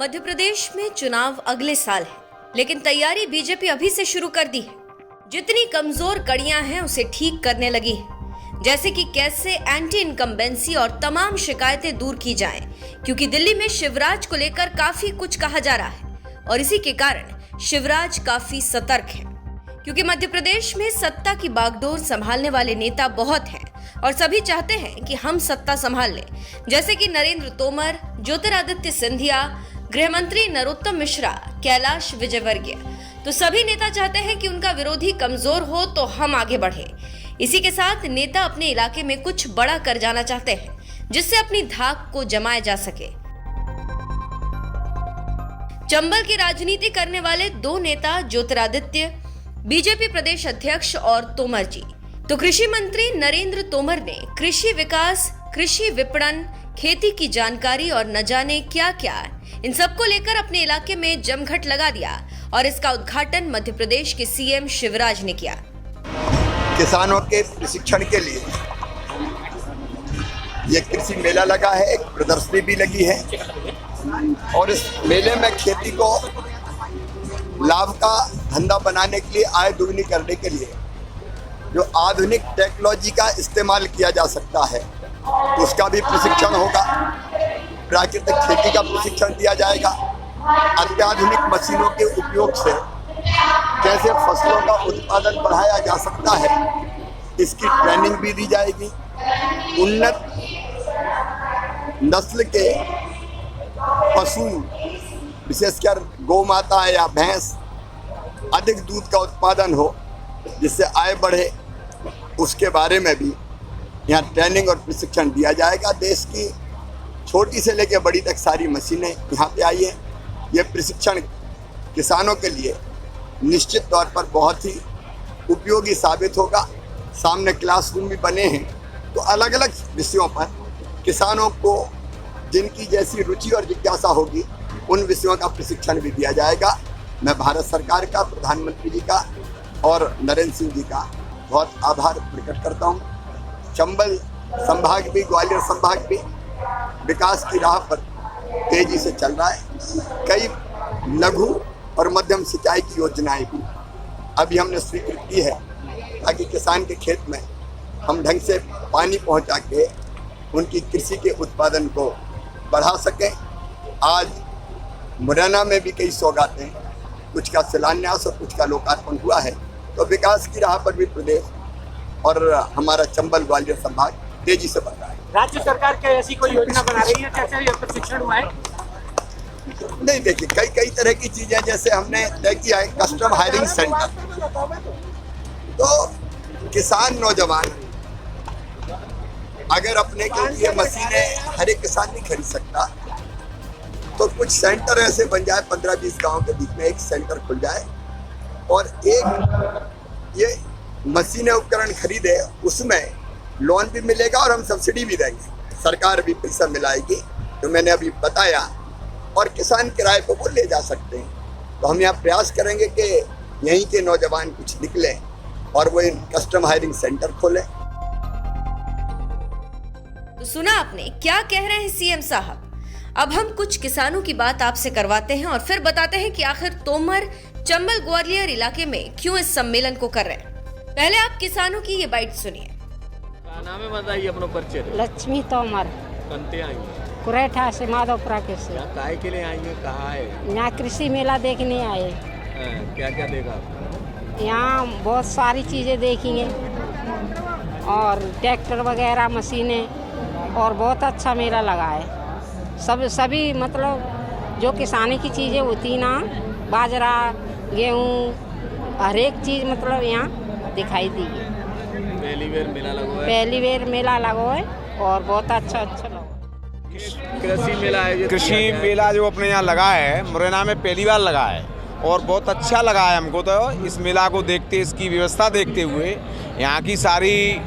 मध्य प्रदेश में चुनाव अगले साल है, लेकिन तैयारी बीजेपी अभी से शुरू कर दी है। जितनी कमजोर कड़ियां हैं उसे ठीक करने लगी है, जैसे कि कैसे एंटी इनकम्बेंसी और तमाम शिकायतें दूर की जाएं, क्योंकि दिल्ली में शिवराज को लेकर काफी कुछ कहा जा रहा है और इसी के कारण शिवराज काफी सतर्क है, क्योंकि मध्य प्रदेश में सत्ता की बागडोर संभालने वाले नेता बहुत हैं और सभी चाहते हैं कि हम सत्ता संभाल लें, जैसे कि नरेंद्र तोमर, ज्योतिरादित्य सिंधिया, गृह मंत्री नरोत्तम मिश्रा, कैलाश विजयवर्गीय। तो सभी नेता चाहते हैं कि उनका विरोधी कमजोर हो तो हम आगे बढ़े। इसी के साथ नेता अपने इलाके में कुछ बड़ा कर जाना चाहते हैं, जिससे अपनी धाक को जमाया जा सके। चंबल की राजनीति करने वाले दो नेता ज्योतिरादित्य, बीजेपी प्रदेश अध्यक्ष और तोमर जी। तो कृषि मंत्री नरेंद्र तोमर ने कृषि विकास, कृषि विपणन, खेती की जानकारी और न जाने क्या क्या, इन सबको लेकर अपने इलाके में जमघट लगा दिया और इसका उद्घाटन मध्य प्रदेश के सीएम शिवराज ने किया। किसानों के प्रशिक्षण के लिए ये कृषि मेला लगा है, एक प्रदर्शनी भी लगी है और इस मेले में खेती को लाभ का धंधा बनाने के लिए, आय दुगनी करने के लिए जो आधुनिक टेक्नोलॉजी का इस्तेमाल किया जा सकता है उसका भी प्रशिक्षण होगा। प्राकृतिक खेती का प्रशिक्षण दिया जाएगा। अत्याधुनिक मशीनों के उपयोग से कैसे फसलों का उत्पादन बढ़ाया जा सकता है इसकी ट्रेनिंग भी दी जाएगी। उन्नत नस्ल के पशु, विशेषकर गौ माता या भैंस, अधिक दूध का उत्पादन हो जिससे आय बढ़े, उसके बारे में भी यहाँ ट्रेनिंग और प्रशिक्षण दिया जाएगा। देश की छोटी से लेकर बड़ी तक सारी मशीनें यहाँ पे आई है। ये प्रशिक्षण किसानों के लिए निश्चित तौर पर बहुत ही उपयोगी साबित होगा। सामने क्लासरूम भी बने हैं, तो अलग अलग विषयों पर किसानों को जिनकी जैसी रुचि और जिज्ञासा होगी उन विषयों का प्रशिक्षण भी दिया जाएगा। मैं भारत सरकार का, प्रधानमंत्री जी का और नरेंद्र सिंह जी का बहुत आभार प्रकट करता हूँ। चंबल संभाग भी, ग्वालियर संभाग भी विकास की राह पर तेजी से चल रहा है। कई लघु और मध्यम सिंचाई की योजनाएं भी अभी हमने स्वीकृत की है ताकि किसान के खेत में हम ढंग से पानी पहुंचा के उनकी कृषि के उत्पादन को बढ़ा सकें। आज मुरैना में भी कई सौगातें, कुछ का शिलान्यास और कुछ का लोकार्पण हुआ है। तो विकास की राह पर भी प्रदेश और हमारा चंबल ग्वालियर संभाग तेजी से बढ़ रहा है। राज्य सरकार क्या ऐसी कोई योजना बना रही है? कैसे ये प्रशिक्षण हुआ है? नहीं, देखिए कई तरह की चीजें, जैसे हमने तय किया है कस्टम हायरिंग सेंटर। तो किसान नौजवान अगर अपने के लिए मशीनें हर एक किसान नहीं खरीद सकता, तो कुछ सेंटर ऐसे बन जाए, 15-20 गांव के बीच में एक सेंटर खुल जाए और एक ये मशीनें उपकरण खरीदे, उसमें लोन भी मिलेगा और हम सब्सिडी भी देंगे, सरकार भी पैसा मिलाएगी, तो मैंने अभी बताया, और किसान किराए पर वो ले जा सकते हैं। तो हम यहाँ प्रयास करेंगे कि यहीं के नौजवान कुछ निकले और वो इन कस्टम हायरिंग सेंटर खोले। तो सुना आपने क्या कह रहे हैं सीएम साहब। अब हम कुछ किसानों की बात आपसे करवाते हैं और फिर बताते हैं कि आखिर तोमर चंबल ग्वालियर इलाके में क्यों इस सम्मेलन को कर रहे हैं। पहले आप किसानों की ये बाइट सुनिए। नाम है, बताइए अपना परिचय। लक्ष्मी तोमर, कनते आई हैं? कुरेठा से, माधोपुरा के से। यहाँ काहे के लिए आई है, कहाँ है? यहाँ कृषि मेला देखने आए। क्या क्या देखा? यहाँ बहुत सारी चीज़ें देखेंगे और ट्रैक्टर वगैरह, मशीनें, और बहुत अच्छा मेला लगा है। सभी मतलब जो किसानी की चीज़ें होती ना, बाजरा, गेहूँ, हर एक चीज़ मतलब यहाँ दिखाई दी है। पहली बार मेला लगो है? पहली बार मेला लगो है और बहुत अच्छा लगा। कृषि मेला है, कृषि मेला जो अपने यहाँ लगा है, मुरैना में पहली बार लगा है और बहुत अच्छा लगा है हमको। तो इस मेला को देखते, इसकी व्यवस्था देखते हुए, यहाँ की सारी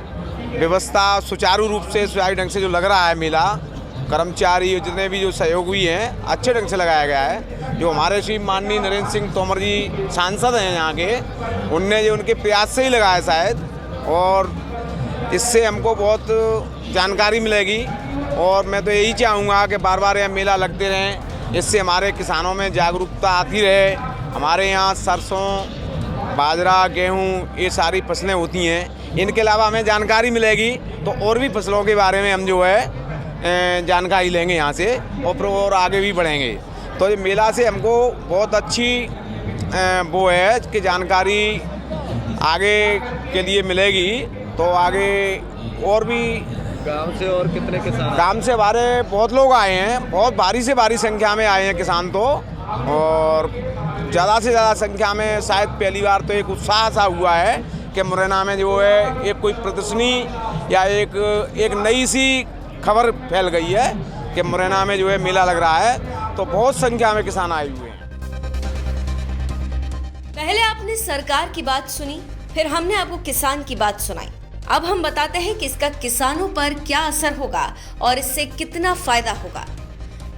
व्यवस्था सुचारू रूप से, सुचारू ढंग से जो लग रहा है मेला, कर्मचारी जितने भी जो सहयोगी हैं अच्छे ढंग से लगाया गया है। जो हमारे श्री माननीय नरेंद्र सिंह तोमर जी सांसद हैं यहाँ के, उनने जो उनके प्रयास से ही लगाया शायद, और इससे हमको बहुत जानकारी मिलेगी। और मैं तो यही चाहूँगा कि बार बार यह मेला लगते रहें इससे हमारे किसानों में जागरूकता आती रहे। हमारे यहाँ सरसों, बाजरा, गेहूँ ये सारी फसलें होती हैं। इनके अलावा हमें जानकारी मिलेगी तो और भी फसलों के बारे में हम जो है जानकारी लेंगे यहाँ से और आगे भी बढ़ेंगे। तो ये मेला से हमको बहुत अच्छी वो है कि जानकारी आगे के लिए मिलेगी। तो आगे और भी गांव से और कितने किसान? गांव से हमारे बहुत लोग आए हैं, बहुत भारी से भारी संख्या में आए हैं किसान तो, और ज़्यादा से ज़्यादा संख्या में शायद पहली बार तो एक उत्साह सा हुआ है कि मुरैना में जो है एक कोई प्रदर्शनी या एक नई सी खबर फैल गई है कि मुरैना में जो है मेला लग रहा है। तो बहुत संख्या में किसान आए हुए हैं। पहले आपने सरकार की बात सुनी, फिर हमने आपको किसान की बात सुनाई। अब हम बताते हैं कि इसका किसानों पर क्या असर होगा और इससे कितना फायदा होगा।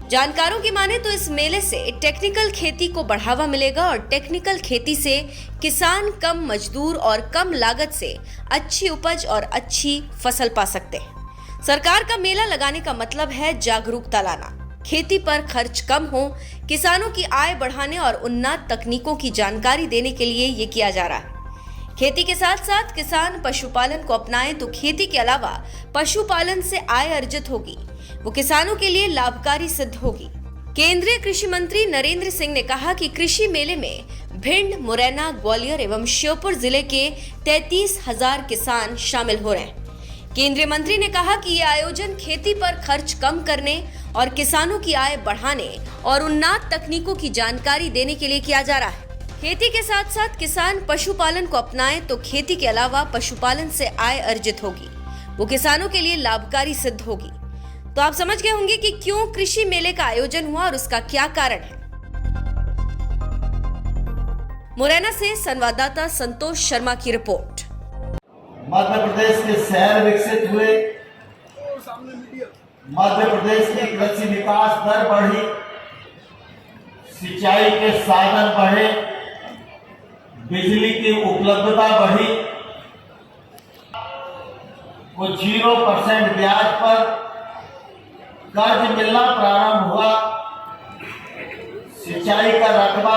जानकारों की माने तो इस मेले से टेक्निकल खेती को बढ़ावा मिलेगा और टेक्निकल खेती से किसान कम मजदूर और कम लागत से अच्छी उपज और अच्छी फसल पा सकते हैं। सरकार का मेला लगाने का मतलब है जागरूकता लाना, खेती पर खर्च कम हो, किसानों की आय बढ़ाने और उन्नत तकनीकों की जानकारी देने के लिए ये किया जा रहा है। खेती के साथ साथ किसान पशुपालन को अपनाएं तो खेती के अलावा पशुपालन से आय अर्जित होगी, वो किसानों के लिए लाभकारी सिद्ध होगी। केंद्रीय कृषि मंत्री नरेंद्र सिंह ने कहा कि कृषि मेले में भिंड, मुरैना, ग्वालियर एवं श्योपुर जिले के 33,000 किसान शामिल हो रहे हैं। केंद्रीय मंत्री ने कहा कि ये आयोजन खेती पर खर्च कम करने और किसानों की आय बढ़ाने और उन्नत तकनीकों की जानकारी देने के लिए किया जा रहा है। खेती के साथ साथ किसान पशुपालन को अपनाएं तो खेती के अलावा पशुपालन से आय अर्जित होगी, वो किसानों के लिए लाभकारी सिद्ध होगी। तो आप समझ गए होंगे कि क्यों कृषि मेले का आयोजन हुआ और उसका क्या कारण है। मुरैना से संवाददाता संतोष शर्मा की रिपोर्ट। मध्य प्रदेश के शहर विकसित हुए, मध्य प्रदेश की कृषि विकास दर बढ़ी, सिंचाई के साधन बढ़े, बिजली की उपलब्धता बढ़ी, वो 0% ब्याज पर कर्ज मिलना प्रारंभ हुआ, सिंचाई का रकबा